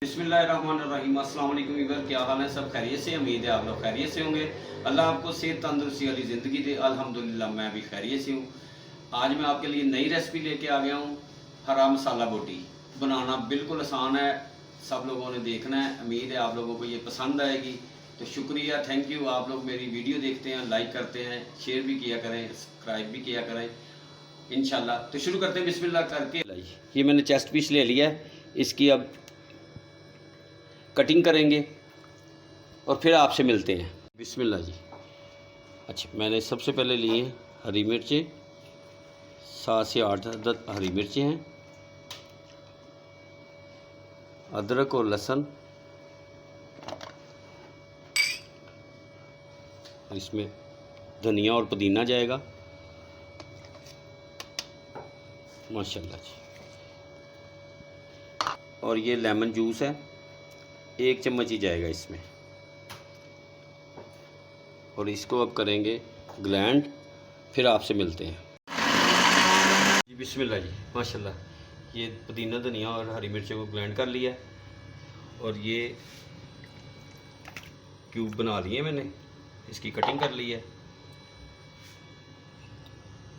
बिस्मिल्लाहिर्रहमानिर्रहीम। अस्सलाम वालेकुम व्यूअर, क्या हाल है? सब खैरियत से? उम्मीद है आप लोग खैरियत से होंगे। अल्लाह आपको सेहत तंदुरुस्ती वाली ज़िंदगी दे। अल्हम्दुलिल्लाह मैं भी खैरियत से हूँ। आज मैं आपके लिए नई रेसिपी लेके आ गया हूँ। हरा मसाला बोटी बनाना बिल्कुल आसान है, सब लोगों ने देखना है। उम्मीद है आप लोगों को ये पसंद आएगी। तो शुक्रिया, थैंक यू। आप लोग मेरी वीडियो देखते हैं, लाइक करते हैं, शेयर भी किया करें, सब्सक्राइब भी किया करें इंशाल्लाह। तो शुरू करते हैं बिस्मिल्लाह करके। ये मैंने चेस्ट पीस ले लिया है, इसकी अब कटिंग करेंगे और फिर आपसे मिलते हैं। बिस्मिल्लाह जी। अच्छा, मैंने सबसे पहले लिए हरी मिर्चें, 7 से 8 अदद हरी मिर्चें हैं, अदरक और लहसुन, इसमें धनिया और पुदीना जाएगा माशाल्लाह जी। और ये लेमन जूस है, 1 चम्मच ही जाएगा इसमें। और इसको अब करेंगे ग्लैंड, फिर आपसे मिलते हैं जी। बिस्मिल्लाह जी माशाल्लाह। ये पुदीना धनिया और हरी मिर्चों को ग्लैंड कर लिया और ये क्यूब बना लिए मैंने, इसकी कटिंग कर ली है।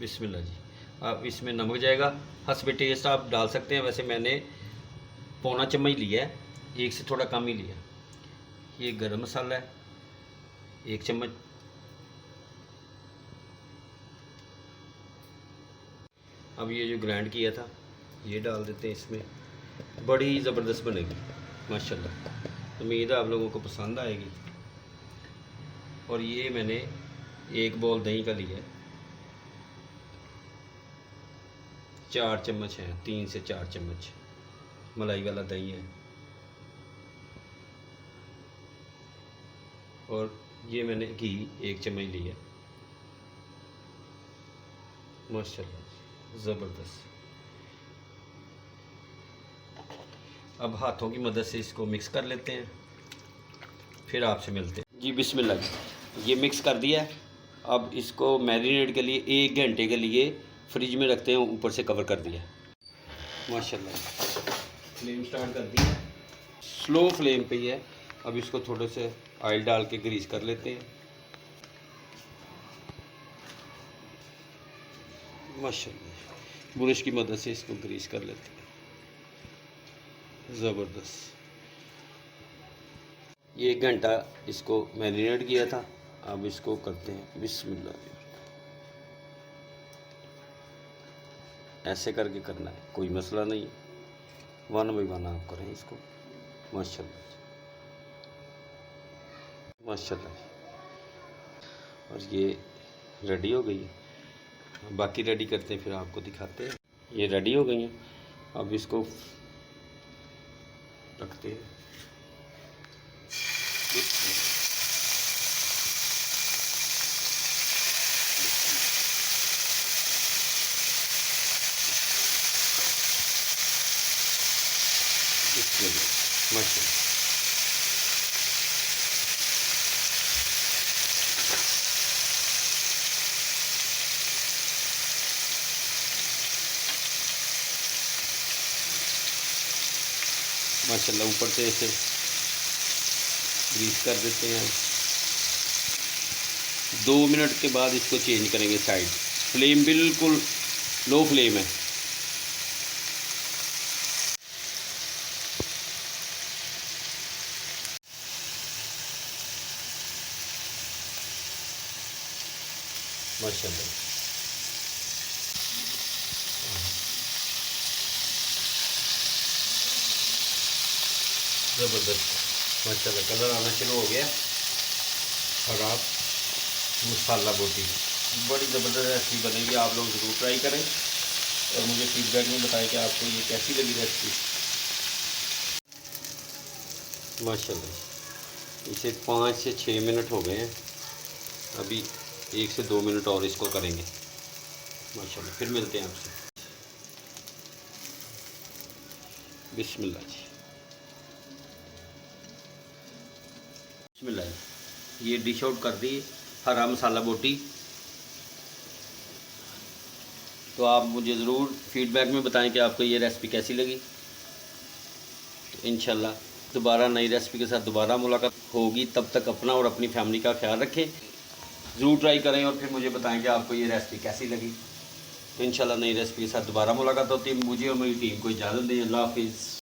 बिस्मिल्लाह जी। अब इसमें नमक जाएगा, हस्बे टेस्ट आप डाल सकते हैं। वैसे मैंने पौना चम्मच लिया है, 1 से थोड़ा कम ही लिया। ये गरम मसाला है, 1 चम्मच। अब ये जो ग्राइंड किया था ये डाल देते हैं इसमें। बड़ी ज़बरदस्त बनेगी माशाल्लाह। उम्मीद है आप लोगों को पसंद आएगी। और ये मैंने 1 बॉल दही का लिया है, 4 चम्मच हैं, 3 से 4 चम्मच मलाई वाला दही है। और ये मैंने घी 1 चम्मच लिया माशाल्लाह ज़बरदस्त। अब हाथों की मदद से इसको मिक्स कर लेते हैं, फिर आपसे मिलते हैं जी। बिस्मिल्लाह जी। ये मिक्स कर दिया है। अब इसको मैरिनेट के लिए 1 घंटे के लिए फ्रिज में रखते हैं, ऊपर से कवर कर दिया माशाल्लाह। फ्लेम स्टार्ट कर दी है, स्लो फ्लेम पे ही है। अब इसको थोड़े से ऑयल डाल के ग्रीस कर लेते हैं माशाल्लाह। ब्रश की मदद से इसको ग्रीस कर लेते हैं, ज़बरदस्त। ये 1 घंटा इसको मैरिनेट किया था। अब इसको करते हैं बिस्मिल्लाह। ऐसे करके करना है, कोई मसला नहीं, 1 बाई 1 आप करें इसको माशाल्लाह माशाल्लाह। और ये रेडी हो गई है, बाकी रेडी करते हैं फिर आपको दिखाते हैं। ये रेडी हो गई हैं, अब इसको रखते हैं। माशाल्लाह माशाल्लाह। ऊपर से ऐसे ग्रीस कर देते हैं। 2 मिनट के बाद इसको चेंज करेंगे साइड। फ्लेम बिल्कुल लो फ्लेम है। माशाल्लाह ज़बरदस्त माशाल्लाह। कलर आना शुरू हो गया। हरा मसाला बोटी बड़ी ज़बरदस्त रेसिपी बनेगी, आप लोग ज़रूर ट्राई करें और मुझे फीडबैक में बताएं कि आपको ये कैसी लगी रेसिपी माशाल्लाह। इसे 5 से 6 मिनट हो गए हैं, अभी 1 से 2 मिनट और इसको करेंगे माशाल्लाह। फिर मिलते हैं आपसे। बिस्मिल्लाह जी। बिस्मिल्लाह। ये डिश आउट कर दी हरा मसाला बोटी। तो आप मुझे ज़रूर फीडबैक में बताएं कि आपको ये रेसिपी कैसी लगी। तो इंशाल्लाह दोबारा नई रेसिपी के साथ दोबारा मुलाकात होगी। तब तक अपना और अपनी फैमिली का ख्याल रखें, ज़रूर ट्राई करें और फिर मुझे बताएं कि आपको ये रेसिपी कैसी लगी। तो इंशाल्लाह नई रेसिपी के साथ दोबारा मुलाकात होती है। मुझे और मेरी टीम को इजाज़त दें। अल्लाह हाफिज़।